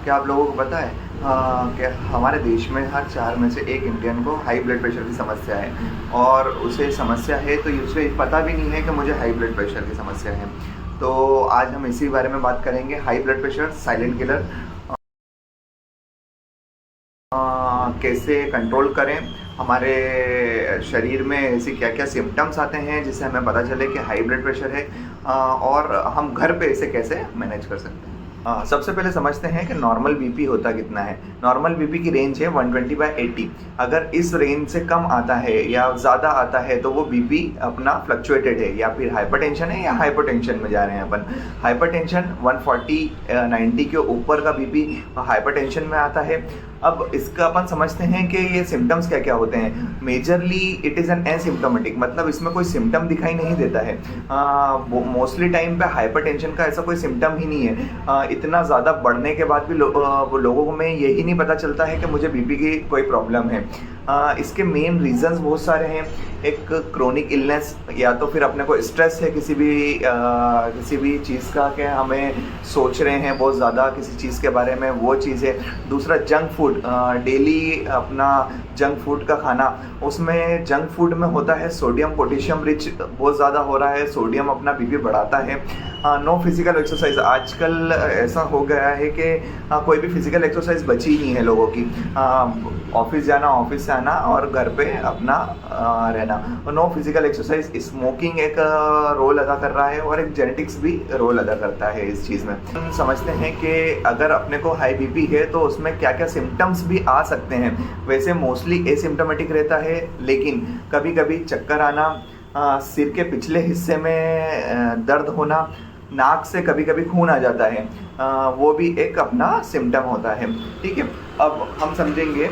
क्या आप लोगों को पता है कि हमारे देश में हर 4 में से 1 इंडियन को हाई ब्लड प्रेशर की समस्या है, और उसे समस्या है तो उसे पता भी नहीं है कि मुझे हाई ब्लड प्रेशर की समस्या है। तो आज हम इसी बारे में बात करेंगे, high blood pressure silent killer कैसे कंट्रोल करें। हमारे शरीर में ऐसी क्या क्या सिम्टम्स आते हैं जिससे हमें पता चले कि हाई ब्लड प्रेशर है, और हम घर पे इसे कैसे मैनेज कर सकते हैं। सबसे पहले समझते हैं कि नॉर्मल बीपी होता कितना है। नॉर्मल बीपी की रेंज है 120/80। अगर इस रेंज से कम आता है या ज़्यादा आता है तो वो बीपी अपना फ्लक्चुएटेड है, या फिर हाइपरटेंशन है या हाइपोटेंशन में जा रहे हैं अपन। हाइपरटेंशन 140/90 के ऊपर का बीपी हाइपरटेंशन में आता है। अब इसका अपन समझते हैं कि ये सिम्टम्स क्या क्या होते हैं। Majorly it is an asymptomatic, मतलब इसमें कोई सिम्टम दिखाई नहीं देता है। मोस्टली टाइम पे हाइपरटेंशन का ऐसा कोई सिम्टम ही नहीं है। इतना ज़्यादा बढ़ने के बाद भी लोगों में यही नहीं पता चलता है कि मुझे बीपी की कोई प्रॉब्लम है। इसके मेन रीजंस बहुत सारे हैं। एक क्रोनिक इलनेस, या तो फिर अपने को स्ट्रेस है किसी भी चीज़ का, कि हमें सोच रहे हैं बहुत ज़्यादा किसी चीज़ के बारे में, वो चीज़ है। दूसरा जंक फूड, डेली अपना जंक फूड का खाना, उसमें जंक फूड में होता है सोडियम पोटेशियम रिच, बहुत ज़्यादा हो रहा है, सोडियम अपना बीपी बढ़ाता है। नो फिजिकल एक्सरसाइज, आजकल ऐसा हो गया है कि कोई भी फिजिकल एक्सरसाइज बची नहीं है लोगों की। ऑफिस जाना, ऑफिस से आना और घर पे अपना रहना, नो फिजिकल एक्सरसाइज। स्मोकिंग एक रोल अदा कर रहा है, और एक जेनेटिक्स भी रोल अदा करता है इस चीज़ में। हम समझते हैं कि अगर अपने को हाई बीपी है तो उसमें क्या क्या सिम्टम्स भी आ सकते हैं। वैसे मोस्टली एसिम्प्टोमेटिक रहता है, लेकिन कभी कभी चक्कर आना, सिर के पिछले हिस्से में दर्द होना, नाक से कभी कभी खून आ जाता है, वो भी एक अपना सिम्टम होता है। ठीक है, अब हम समझेंगे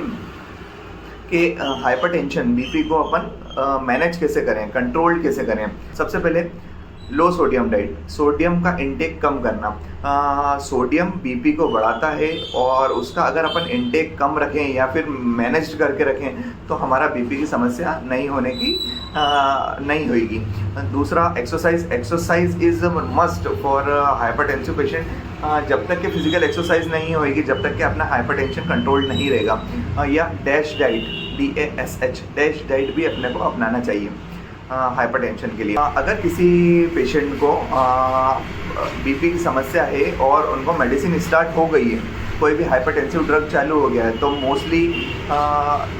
कि हाइपरटेंशन बीपी को अपन मैनेज कैसे करें, कंट्रोल कैसे करें। सबसे पहले लो सोडियम डाइट, सोडियम का इंटेक कम करना। सोडियम बीपी को बढ़ाता है, और उसका अगर अपन इंटेक कम रखें या फिर मैनेज करके रखें तो हमारा बीपी की समस्या नहीं होगी। दूसरा exercise is must for hypertensive patient. जब तक कि फिजिकल एक्सरसाइज नहीं होगी, जब तक कि अपना हाइपरटेंशन कंट्रोल नहीं रहेगा। या dash diet, DASH dash diet भी अपने को अपनाना चाहिए हाइपरटेंशन के लिए। अगर किसी पेशेंट को बीपी की समस्या है और उनको मेडिसिन स्टार्ट हो गई है, कोई भी हाइपरटेंसिव ड्रग चालू हो गया है, तो मोस्टली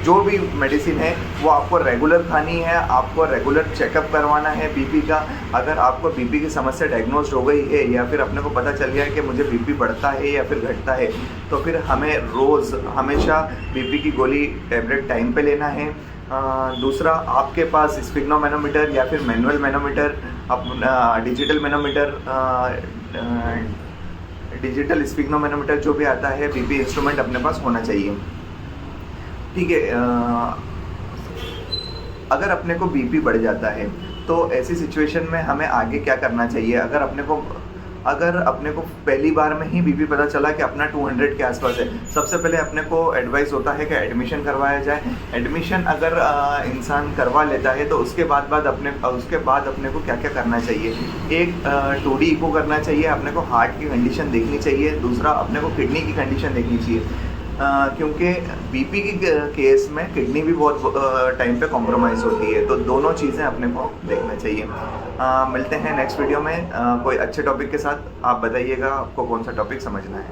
जो भी मेडिसिन है वो आपको रेगुलर खानी है, आपको रेगुलर चेकअप करवाना है बीपी का। अगर आपको बीपी की समस्या डायग्नोज हो गई है, या फिर अपने को पता चल गया है कि मुझे बीपी बढ़ता है या फिर घटता है, तो फिर हमें रोज़ हमेशा बीपी की गोली टैबलेट टाइम पे लेना है। दूसरा, आपके पास स्फिग्नोमेनोमीटर या फिर मैनुअल मैनोमीटर, डिजिटल स्फिग्नोमेनोमीटर जो भी आता है, बीपी इंस्ट्रूमेंट अपने पास होना चाहिए। ठीक है, अगर अपने को बीपी बढ़ जाता है तो ऐसी सिचुएशन में हमें आगे क्या करना चाहिए। अगर अपने को पहली बार में ही बीपी पता चला कि अपना 200 के आसपास है, सबसे पहले अपने को एडवाइस होता है कि एडमिशन करवाया जाए। एडमिशन अगर इंसान करवा लेता है तो उसके बाद अपने को क्या क्या करना चाहिए। एक 2D इको करना चाहिए, अपने को हार्ट की कंडीशन देखनी चाहिए। दूसरा, अपने को किडनी की कंडीशन देखनी चाहिए, क्योंकि बीपी की केस में किडनी भी बहुत टाइम पे कॉम्प्रोमाइज़ होती है, तो दोनों चीज़ें अपने को देखना चाहिए। मिलते हैं नेक्स्ट वीडियो में कोई अच्छे टॉपिक के साथ। आप बताइएगा आपको कौन सा टॉपिक समझना है।